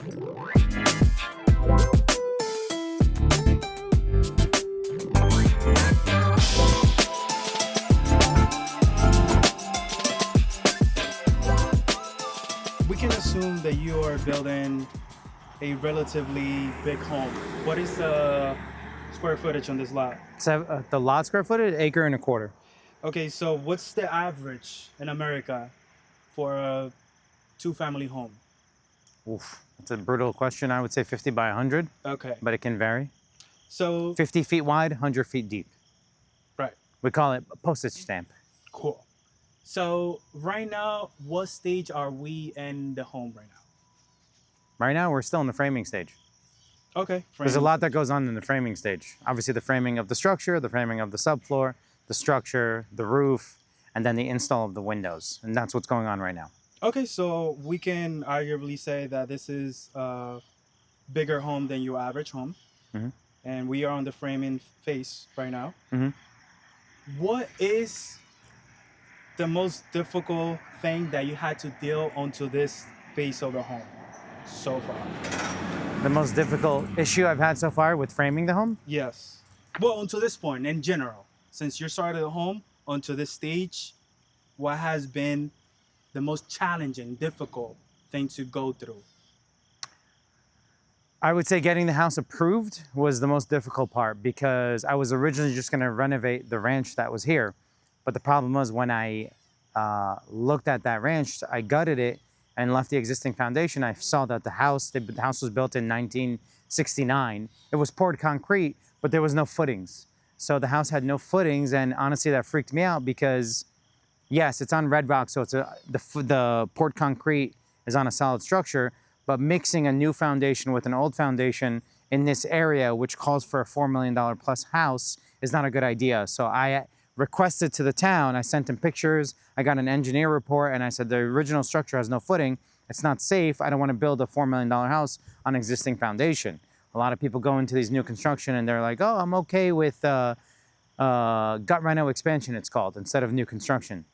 We can assume that you are building a relatively big home. What is the square footage on this lot? So the lot square footage, acre and a quarter. Okay, so what's the average in America for a two-family home? Oof, that's a brutal question. I would say 50 by 100, Okay, but it can vary. so 50 feet wide, 100 feet deep. right, We call it a postage stamp. cool. So right now, what stage are we in the home right now? Right now, we're still in the framing stage. Okay, There's a framing lot that stage. goes on in the framing stage. Obviously, the framing of the structure, the framing of the subfloor, the structure, the roof, and then the install of the windows. And that's what's going on right now. Okay, so we can arguably say that this is a bigger home than your average home. Mhm. And we are on the framing phase right now. Mhm. What is the most difficult thing that you had to deal onto this phase of the home so far? The most difficult issue I've had so far with framing the home? Yes. Well, until this point, in general, since you started the home onto this stage, what has been the most challenging, difficult thing to go through? I would say getting the house approved was the most difficult part because I was originally just going to renovate the ranch that was here. But the problem was when I looked at that ranch, I gutted it and left the existing foundation. I saw that the house was built in 1969. It was poured concrete, but there was no footings. So the house had no footings, and honestly, that freaked me out because, yes, it's on red rock, so the poured concrete is on a solid structure, but mixing a new foundation with an old foundation in this area, which calls for a $4 million plus house, is not a good idea. So I requested to the town, I sent them pictures, I got an engineer report, and I said the original structure has no footing, it's not safe, I don't want to build a $4 million house on existing foundation. A lot of people go into these new construction and they're like, oh, I'm okay with gut reno expansion, it's called, instead of new construction.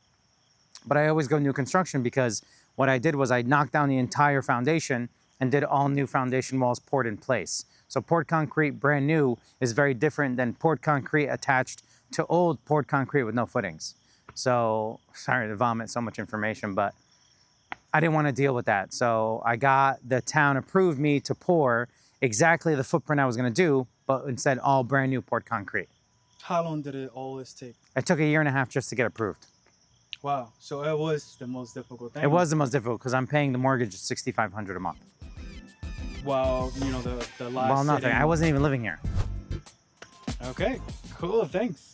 But I always go new construction because what I did was I knocked down the entire foundation and did all new foundation walls poured in place. So poured concrete brand new is very different than poured concrete attached to old poured concrete with no footings. So sorry to vomit so much information, but I didn't want to deal with that. So I got the town approved me to pour exactly the footprint I was going to do, but instead all brand new poured concrete. How long did it always take? It took 1.5 years just to get approved. Wow. So it was the most difficult thing. It was the most difficult because I'm paying the mortgage $6,500 a month. Well, the last. Well, nothing. sitting- I wasn't even living here. Okay. Cool. Thanks.